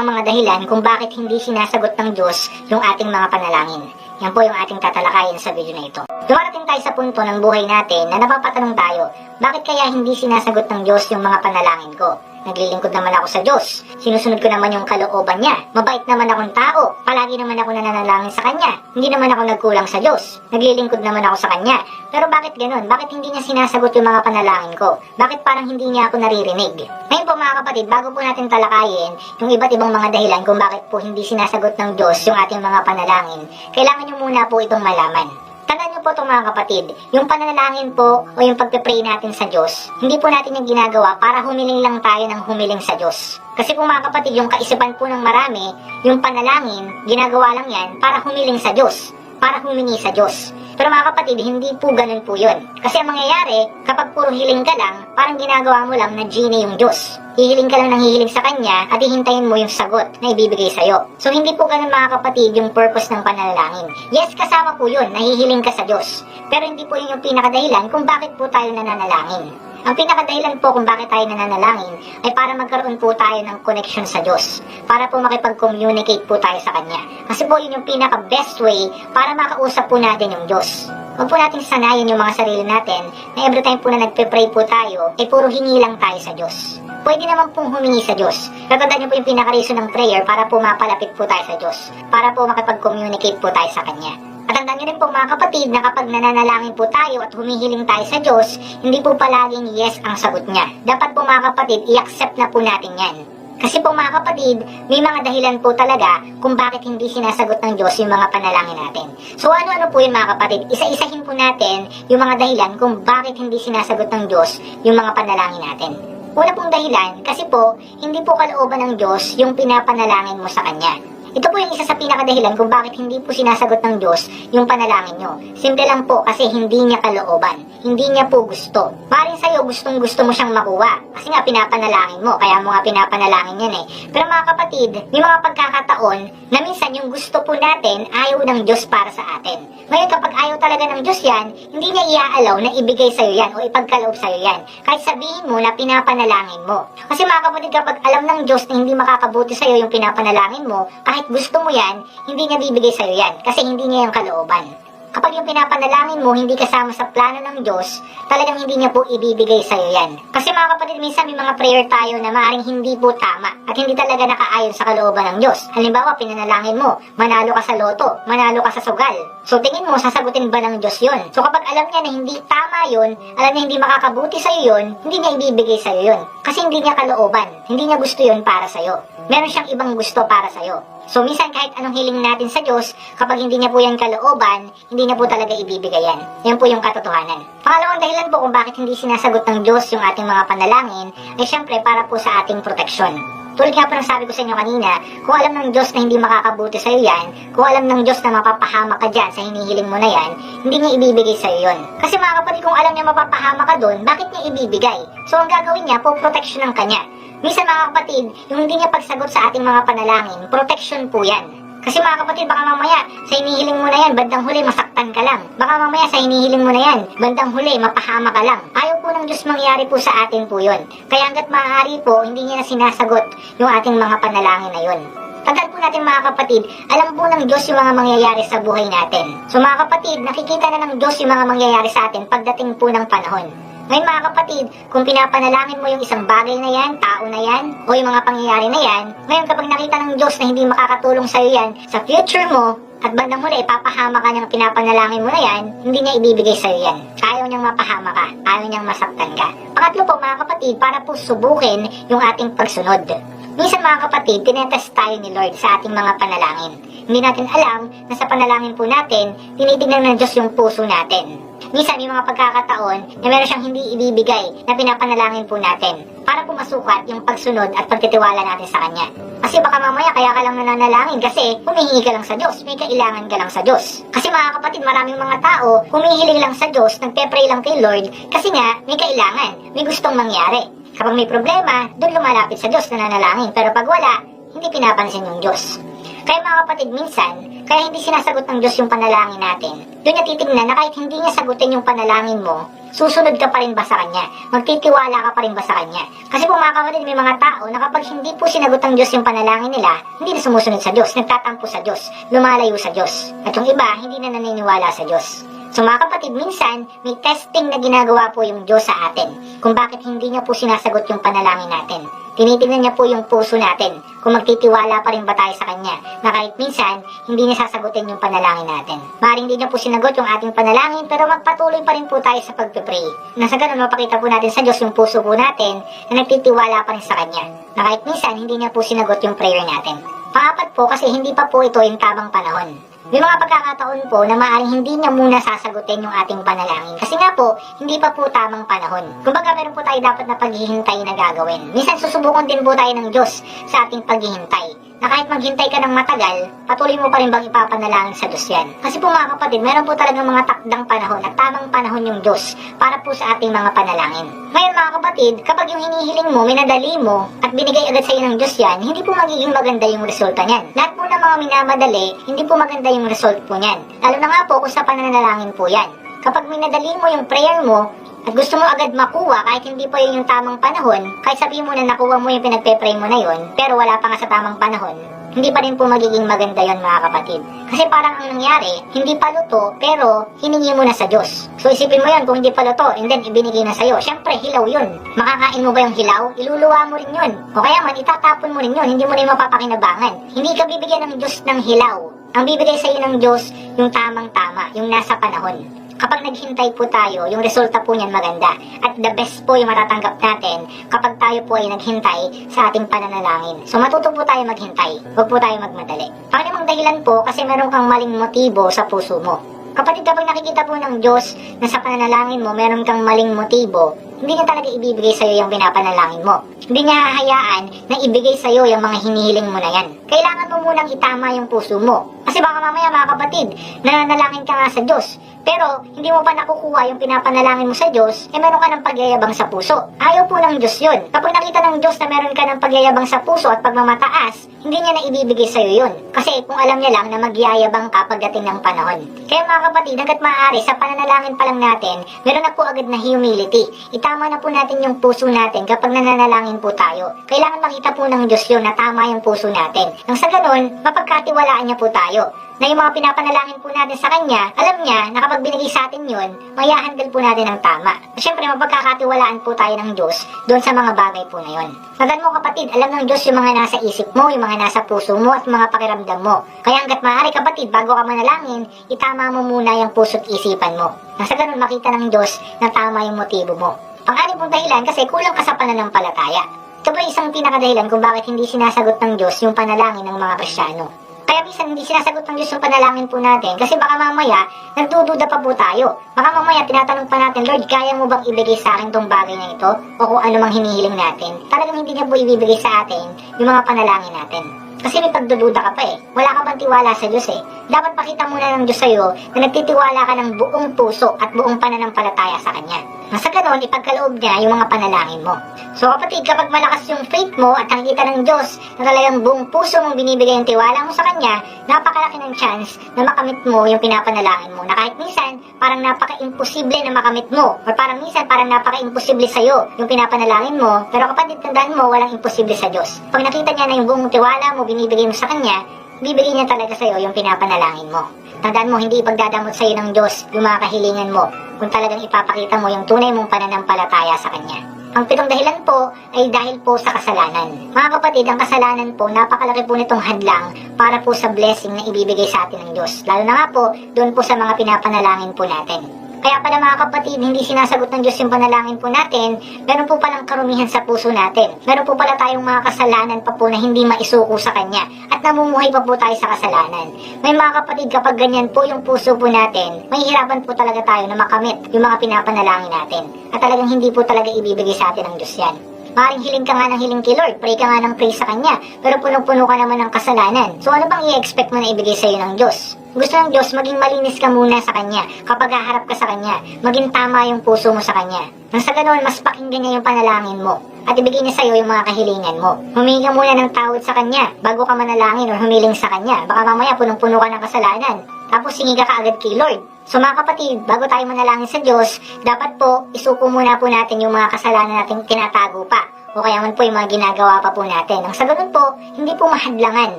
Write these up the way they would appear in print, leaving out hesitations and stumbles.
ang mga dahilan kung bakit hindi sinasagot ng Diyos yung ating mga panalangin? Yan po yung ating tatalakayin sa video na ito. Dumarating tayo sa punto ng buhay natin na napapatanong tayo, bakit kaya hindi sinasagot ng Diyos yung mga panalangin ko? Naglilingkod naman ako sa Diyos. Sinusunod ko naman yung kalooban niya. Mabait naman akong tao. Palagi naman ako nananalangin sa Kanya. Hindi naman ako nagkulang sa Diyos. Naglilingkod naman ako sa Kanya. Pero bakit ganun? Bakit hindi niya sinasagot yung mga panalangin ko? Bakit parang hindi niya ako naririnig? Ngayon po mga kapatid, bago po natin talakayin yung iba't ibang mga dahilan kung bakit po hindi sinasagot ng Diyos yung ating mga panalangin, kailangan niyo muna po itong malaman. Tandaan niyo po itong mga kapatid, yung panalangin po o yung pagpe-pray natin sa Diyos, hindi po natin yung ginagawa para humiling lang tayo ng humiling sa Diyos. Kasi po mga kapatid, yung kaisipan po ng marami, yung panalangin, ginagawa lang yan para humiling sa Diyos, para humingi sa Diyos. Pero mga kapatid, hindi po ganun po yun. Kasi ang mangyayari, kapag puro hiling ka lang, parang ginagawa mo lang na genie yung Diyos. Hihiling ka lang ng hihiling sa Kanya at hihintayin mo yung sagot na ibibigay sa'yo. So hindi po ganun mga kapatid yung purpose ng panalangin. Yes, kasama po yun, nahihiling ka sa Diyos. Pero hindi po yun yung pinakadahilan kung bakit po tayo nananalangin. Ang pinakadahilan po kung bakit tayo nananalangin ay para magkaroon po tayo ng connection sa Diyos. Para po makipag-communicate po tayo sa Kanya. Kasi po yun yung pinaka-best way para makausap po natin yung Diyos. Huwag po natin sanayin yung mga sarili natin na every time po na nagpe-pray po tayo ay puro hingi lang tayo sa Diyos. Pwede naman pong humingi sa Diyos. Tatandaan niyo po yung pinaka-reason ng prayer para po mapalapit po tayo sa Diyos. Para po makipag-communicate po tayo sa Kanya. At tandaan nyo rin po mga kapatid na kapag nananalangin po tayo at humihiling tayo sa Diyos, hindi po palaging yes ang sagot niya. Dapat po mga kapatid, i-accept na po natin yan. Kasi po mga kapatid, may mga dahilan po talaga kung bakit hindi sinasagot ng Diyos yung mga panalangin natin. So ano-ano po yun mga kapatid, isa-isahin po natin yung mga dahilan kung bakit hindi sinasagot ng Diyos yung mga panalangin natin. Una pong dahilan, kasi po, hindi po kalooban ng Diyos yung pinapanalangin mo sa Kanya. Ito po yung isa sa pinakadahilan kung bakit hindi po sinasagot ng Diyos yung panalangin nyo. Simple lang po kasi hindi niya kalooban. Hindi niya po gusto. Maring sa'yo gustong gusto mo siyang makuha. Kasi nga pinapanalangin mo, kaya mo nga pinapanalangin yan eh. Pero mga kapatid, may mga pagkakataon na minsan yung gusto po natin ayaw ng Diyos para sa atin. Ngayon kapag ayaw talaga ng Diyos yan, hindi niya iaalaw na ibigay sa'yo yan o ipagkaloob sa'yo yan. Kahit sabihin mo na pinapanalangin mo. Kasi mga kapatid, kapag alam ng Diyos na hindi makakabuti sa'yo yung pinapanalangin mo, kahit gusto mo yan, hindi niya bibigay sa'yo yan kasi hindi niya yung kalooban. Kapag yung pinapanalangin mo hindi kasama sa plano ng Diyos, talagang hindi niya po ibibigay sa'yo yan. Kasi mga kapatid, minsan may mga prayer tayo na maaaring hindi po tama at hindi talaga nakaayon sa kalooban ng Diyos. Halimbawa, pinanalangin mo, manalo ka sa loto, manalo ka sa sugal. So tingin mo, sasagutin ba ng Diyos yun? So kapag alam niya na hindi tama yun, alam niya hindi makakabuti sa'yo yun, hindi niya ibibigay sa'yo yun. Kasi hindi niya kalooban, hindi niya gusto yun para sa'yo. Meron siyang ibang gusto para sa'yo. So minsan kahit anong hiling natin sa Diyos, kapag hindi niya po yan kalooban, hindi niya po talaga ibibigay yan. Yan po yung katotohanan. Pangalawang dahilan po kung bakit hindi sinasagot ng Diyos yung ating mga panalangin, ay syempre para po sa ating proteksyon. Tulad nga po ng sabi ko sa inyo kanina, kung alam ng Diyos na hindi makakabuti sa iyo yan, kung alam ng Diyos na mapapahama ka dyan sa hinihiling mo na yan, hindi niya ibibigay sa iyo yun. Kasi mga kapatid, kung alam niya mapapahama ka doon, bakit niya ibibigay? So ang gagawin niya po, protection ng Kanya. Minsan mga kapatid, yung hindi niya pagsagot sa ating mga panalangin, protection po yan. Kasi mga kapatid, baka mamaya sa hinihiling mo na yan, bandang huli masaktan ka lang. Baka mamaya sa hinihiling mo na yan, bandang huli mapahama ka lang. Ayaw po ng Diyos mangyari po sa atin po yun. Kaya hanggat maaari po, hindi niya na sinasagot yung ating mga panalangin na yun. Tandaan po natin mga kapatid, alam po ng Diyos yung mga mangyayari sa buhay natin. So mga kapatid, nakikita na ng Diyos yung mga mangyayari sa atin pagdating po ng panahon. Ngayon mga kapatid, kung pinapanalangin mo yung isang bagay na yan, tao na yan, o yung mga pangyayari na yan, ngayon kapag nakita ng Diyos na hindi makakatulong sa'yo yan sa future mo, at bandang huli, ipapahama ka niyang pinapanalangin mo na yan, hindi niya ibibigay sa'yo yan. Ayaw niyang mapahama ka, ayaw niyang masaktan ka. Pangatlo po mga kapatid, para po subukin yung ating pagsunod. Minsan mga kapatid, tinetest tayo ni Lord sa ating mga panalangin. Hindi natin alam na sa panalangin po natin, tinitignan ng Diyos yung puso natin. Minsan may mga pagkakataon na meron siyang hindi ibibigay na pinapanalangin po natin para po masukat yung pagsunod at pagtitiwala natin sa Kanya. Kasi baka mamaya kaya ka lang nananalangin kasi humihingi ka lang sa Diyos, may kailangan ka lang sa Diyos. Kasi mga kapatid, maraming mga tao humihiling lang sa Diyos, nagpe-pray lang kay Lord kasi nga may kailangan, may gustong mangyari. Kapag may problema, doon lumalapit sa Diyos nananalangin, pero pag wala, hindi pinapansin yung Diyos. Kaya mga kapatid, minsan, kaya hindi sinasagot ng Diyos yung panalangin natin. Doon niya titignan na kahit hindi niya sagutin yung panalangin mo, susunod ka pa rin ba sa Kanya? Magtitiwala ka pa rin ba sa Kanya? Kasi po mga kapatid, may mga tao na kapag hindi po sinagot ng Diyos yung panalangin nila, hindi na sumusunod sa Diyos, nagtatampo sa Diyos, lumalayo sa Diyos. At yung iba, hindi na naniniwala sa Diyos. So mga kapatid, minsan, may testing na ginagawa po yung Diyos sa atin kung bakit hindi niya po sinasagot yung panalangin natin. Tinitingnan niya po yung puso natin kung magtitiwala pa rin ba tayo sa Kanya na kahit minsan, hindi niya sasagutin yung panalangin natin. Maaaring hindi niya po sinagot yung ating panalangin pero magpatuloy pa rin po tayo sa pagpipray. Nasa ganun, mapakita po natin sa Diyos yung puso po natin na nagtitiwala pa rin sa Kanya na kahit minsan, hindi niya po sinagot yung prayer natin. Pangapat po kasi hindi pa po ito yung tamang panahon. May mga pagkakataon po na maaaring hindi niya muna sasagutin yung ating panalangin. Kasi nga po, hindi pa po tamang panahon. Kumbaga meron po tayo dapat na paghihintay na gagawin. Minsan susubukan din po tayo ng Diyos sa ating paghihintay. Na kahit maghintay ka ng matagal, patuloy mo pa rin bang ipapanalangin sa Diyos yan. Kasi po mga kapatid, meron po talagang mga takdang panahon at tamang panahon yung Diyos para po sa ating mga panalangin. Ngayon mga kapatid, kapag yung hinihiling mo, minadali mo, at binigay agad sa iyo ng Diyos yan, hindi po magiging maganda yung resulta niyan. Lahat po ng mga minamadali, hindi po maganda yung result po niyan. Lalo na nga po kung sa pananalangin po yan. Kapag minadali mo yung prayer mo, at gusto mo agad makuha kahit hindi pa yun yung tamang panahon, kahit sabihin mo na nakuha mo yung pinagpe-pray mo na yun, pero wala pa nga sa tamang panahon, hindi pa rin po magiging maganda yon mga kapatid. Kasi parang ang nangyari, hindi pa luto, pero hiningi mo na sa Diyos. So isipin mo yon kung hindi pa luto, and then ibinigay na sa'yo. Siyempre, hilaw yun. Makakain mo ba yung hilaw? Iluluwa mo rin yun. O kaya man, itatapon mo rin yun, hindi mo rin mapapakinabangan. Hindi ka bibigyan ng Diyos ng hilaw. Ang bibigay sa'yo ng Diyos, yung tamang-tama, yung nasa panahon. Kapag naghintay po tayo, yung resulta po niyan maganda. At the best po yung matatanggap natin kapag tayo po ay naghintay sa ating pananalangin. So matuto po tayo maghintay. Huwag po tayo magmadali. Pangalimang dahilan po kasi meron kang maling motibo sa puso mo. Kapatid, kapag nakikita po ng Diyos na sa pananalangin mo meron kang maling motibo, hindi niya talaga ibibigay sa'yo yung pinapanalangin mo. Hindi niya hahayaan na ibigay sa'yo yung mga hinihiling mo na yan. Kailangan mo munang itama yung puso mo. Kasi baka mamaya mga kapatid, nananalangin ka nga sa Diyos, pero hindi mo pa nakukuha yung pinapanalangin mo sa Diyos, meron ka ng pagyayabang sa puso. Ayaw po ng Diyos yun. Kapag nakita ng Diyos na meron ka ng pagyayabang sa puso at pagmamataas, hindi niya na ibibigay sa'yo yun. Kasi kung alam niya lang na magyayabang ka pagdating ng panahon. Kaya mga kapatid, hanggat maaari, sa pananalangin pa lang natin, meron na po agad na humility. Itama na po natin yung puso natin kapag nananalangin po tayo. Kailangan makita po ng Diyos yun na tama yung puso natin. Nang sa ganun, mapagkatiwalaan niya po tayo. Na yung mga pinapanalangin po natin sa Kanya, alam niya na kapag binigay sa atin yun, mayahandle po natin ng tama. Siyempre, mapagkakatiwalaan po tayo ng Diyos doon sa mga bagay po na yun. Tandaan mo kapatid, alam ng Diyos yung mga nasa isip mo, yung mga nasa puso mo, at mga pakiramdam mo. Kaya hanggat maaari kapatid, bago ka manalangin, itama mo muna yung puso't isipan mo. Nang sa ganun makita ng Diyos na tama yung motibo mo. Pang-anim pong dahilan kasi kulang ka sa pananampalataya. Ito ba isang pinakadahilan kung bakit hindi sinasagot ng Diyos yung panalangin ng mga Kristiyano? Kaya minsan hindi sinasagot ng Diyos yung panalangin po natin kasi baka mamaya nagdududa pa po tayo. Baka mamaya tinatanong pa natin, Lord, kaya mo bang ibigay sa akin tong bagay na ito? O kung ano mang hinihiling natin. Talagang hindi niya po ibibigay sa atin yung mga panalangin natin. Kasi may pagdududa ka pa eh. Wala ka bang tiwala sa Diyos eh. Dapat pakita muna ng Diyos sa'yo na nagtitiwala ka ng buong puso at buong pananampalataya sa Kanya. Nang sa ganoon, ipagkaloob niya yung mga panalangin mo. So kapatid, kapag malakas yung faith mo at nakikita ng Diyos na talagang buong puso mong binibigay yung tiwala mo sa Kanya, napakalaki ng chance na makamit mo yung pinapanalangin mo. Na kahit minsan, parang napaka-imposible na makamit mo. Or parang minsan, parang napaka-imposible sa'yo yung pinapanalangin mo. Pero kapatid, tandaan mo, walang imposible sa Diyos. Pag nakita niya na yung buong tiwala mo, binibigay mo sa Kanya, bibigay niya talaga sa'yo yung pinapanalangin mo. Tandaan mo, hindi ipagdadamot sa'yo ng Diyos yung mga kahilingan mo kung talagang ipapakita mo yung tunay mong pananampalataya sa Kanya. Ang pitong dahilan po ay dahil po sa kasalanan. Mga kapatid, ang kasalanan po, napakalaki po nitong hadlang para po sa blessing na ibibigay sa atin ng Diyos. Lalo na nga po, doon po sa mga pinapanalangin po natin. Kaya pala mga kapatid, hindi sinasagot ng Diyos yung panalangin po natin, meron po palang karumihan sa puso natin. Meron po pala tayong mga kasalanan pa po na hindi maisuko sa Kanya at namumuhay pa po tayo sa kasalanan. May mga kapatid, kapag ganyan po yung puso po natin, mahihirapan po talaga tayo na makamit yung mga pinapanalangin natin. At talagang hindi po talaga ibibigay sa atin ng Diyos yan. Maring hiling ka nga ng hiling kay Lord, pray ka nga ng pray sa Kanya, pero punong-puno ka naman ng kasalanan. So ano bang i-expect mo na ibigay sa'yo ng Diyos? Gusto ng Diyos, maging malinis ka muna sa Kanya kapag haharap ka sa Kanya. Maging tama yung puso mo sa Kanya. Nang sa ganoon, mas pakinggan niya yung panalangin mo. at ibigay niya sa'yo yung mga kahilingan mo. Humingi ka muna ng tawad sa Kanya bago ka manalangin o humiling sa Kanya. Baka mamaya punong-puno ka ng kasalanan, tapos hingi ka kaagad kay Lord. So mga kapatid, bago tayo manalangin sa Diyos, dapat po isuko muna po natin yung mga kasalanan natin tinatago pa, o kaya man po yung mga ginagawa pa po natin. Ang sa ganun po, hindi po mahadlangan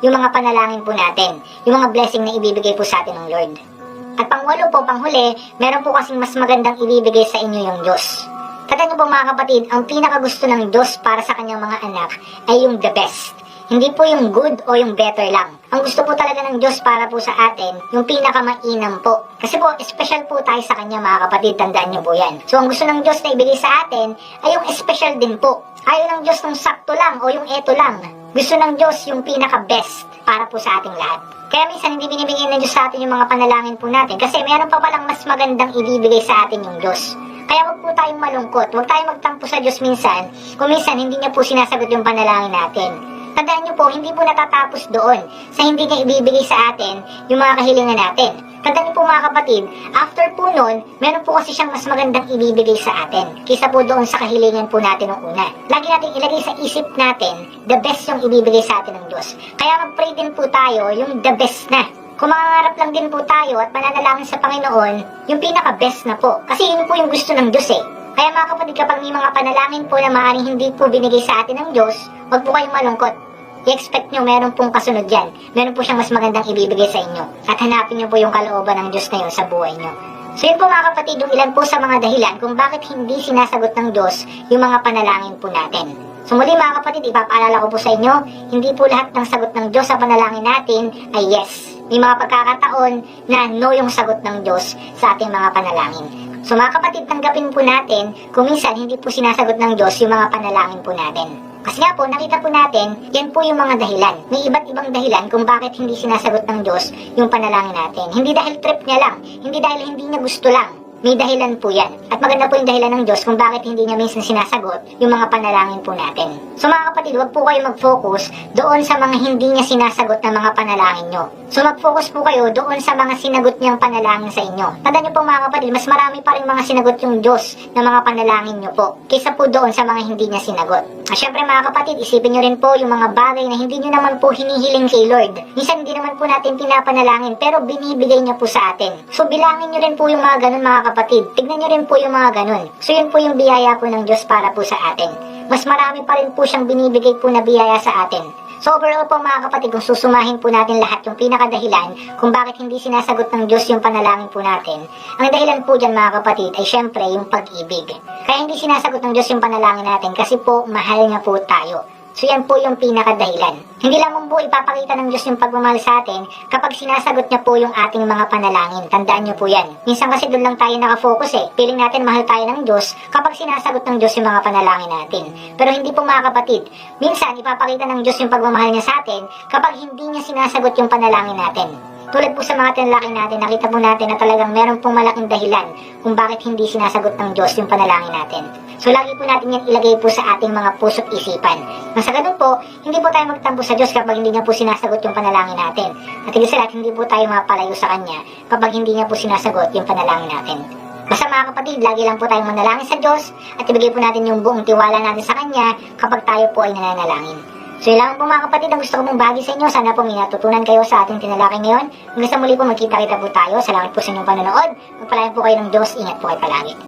yung mga panalangin po natin, yung mga blessing na ibibigay po sa atin ng Lord. At pangwalo po, panghuli, meron po kasing mas magandang ibibigay sa inyo yung Diyos. Tandaan niyo po mga kapatid, ang pinakagusto ng Diyos para sa kanyang mga anak ay yung the best. Hindi po yung good o yung better lang. Ang gusto po talaga ng Diyos para po sa atin, yung pinakamainam po. Kasi po, special po tayo sa Kanya mga kapatid, tandaan niyo po yan. So ang gusto ng Diyos na ibigay sa atin ay yung special din po. Ayaw ng Diyos ng sakto lang o yung eto lang. Gusto ng Diyos yung pinaka-best para po sa ating lahat. Kaya minsan hindi binibigyan ng Diyos sa atin yung mga panalangin po natin kasi meron pa palang mas magandang ibibigay sa atin yung Diyos. Kaya wag po tayong malungkot, wag tayong magtampo sa Diyos minsan kung minsan hindi niya po sinasagot yung panalangin natin. Tandaan niyo po, hindi po natatapos doon sa hindi niya ibibigay sa atin yung mga kahilingan natin. Tandaan niyo po mga kapatid, after po nun, meron po kasi siyang mas magandang ibibigay sa atin kaysa po doon sa kahilingan po natin nung una. Lagi natin ilagay sa isip natin, the best yung ibibigay sa atin ng Diyos. Kaya mag-pray din po tayo yung the best na. Kung mangangarap lang din po tayo at mananalangin sa Panginoon, yung pinaka-best na po. Kasi yun po yung gusto ng Diyos eh. Kaya mga kapatid, kapag may mga panalangin po na maaaring hindi po binigay sa atin ng Diyos, huwag po kayong malungkot. I-expect nyo meron pong kasunod yan. Meron po siyang mas magandang ibibigay sa inyo. At hanapin nyo po yung kalooban ng Diyos na yun sa buhay nyo. So yun po mga kapatid, yung ilan po sa mga dahilan kung bakit hindi sinasagot ng Diyos yung mga panalangin po natin. So muli mga kapatid, ipapaalala ko po sa inyo, hindi po lahat ng sagot ng Diyos sa panalangin natin ay yes. May mga pagkakataon na no yung sagot ng Diyos sa ating mga panalangin. So mga kapatid, tanggapin po natin kung minsan hindi po sinasagot ng Diyos yung mga panalangin po natin. Kasi nga po, nakita po natin, yan po yung mga dahilan. May iba't ibang dahilan kung bakit hindi sinasagot ng Diyos yung panalangin natin. Hindi dahil trip niya lang, hindi dahil hindi niya gusto lang. May dahilan po yan. At maganda po yung dahilan ng Diyos kung bakit hindi niya minsan sinasagot yung mga panalangin po natin. So mga kapatid, huwag po kayo mag-focus doon sa mga hindi niya sinasagot na mga panalangin nyo. So mag-focus po kayo doon sa mga sinagot niyang panalangin sa inyo. Tandaan niyo po mga kapatid, mas marami pa rin mga sinagot yung Diyos na mga panalangin nyo po kaysa po doon sa mga hindi niya sinagot. At syempre mga kapatid, isipin nyo rin po yung mga bagay na hindi nyo naman po hinihiling kay Lord. Minsan hindi naman po natin pinapanalangin pero binibigay niya po sa atin. So bilangin nyo rin po yung mga ganun mga kapatid. Tignan nyo rin po yung mga ganun. So yun po yung biyaya po ng Diyos para po sa atin. Mas marami pa rin po siyang binibigay po na biyaya sa atin. So overall po mga kapatid, kung susumahin po natin lahat yung pinakadahilan kung bakit hindi sinasagot ng Diyos yung panalangin po natin, ang dahilan po dyan mga kapatid ay syempre yung pag-ibig. Kaya hindi sinasagot ng Diyos yung panalangin natin kasi po mahal niya po tayo. So yan po yung pinakadahilan. Hindi lamang po ipapakita ng Diyos yung pagmamahal sa atin kapag sinasagot niya po yung ating mga panalangin. Tandaan niyo po yan. Minsan kasi doon lang tayo nakafocus eh. Feeling natin mahal tayo ng Diyos kapag sinasagot ng Diyos yung mga panalangin natin. Pero hindi po mga kapatid. Minsan ipapakita ng Diyos yung pagmamahal niya sa atin kapag hindi niya sinasagot yung panalangin natin. Tulad po sa mga tinalangin natin, nakita po natin na talagang meron pong malaking dahilan kung bakit hindi sinasagot ng Diyos yung panalangin natin. So lagi po natin yan ilagay po sa ating mga puso't isipan. Nang sa ganun po, hindi po tayo magtampo sa Diyos kapag hindi niya po sinasagot yung panalangin natin. At higit sa lahat, hindi po tayo mapalayo sa Kanya kapag hindi niya po sinasagot yung panalangin natin. Basta mga kapatid, lagi lang po tayong manalangin sa Diyos at ibigay po natin yung buong tiwala natin sa Kanya kapag tayo po ay nananalangin. So yun lang po mga kapatid ang gusto ko mong bahagi sa inyo. Sana po may natutunan kayo sa ating tinalakay ngayon. Hanggang sa muli po magkita-kita po tayo. Salamat po sa inyong panonood. Magpalain po kayo ng Diyos. Ingat po kayo palagi.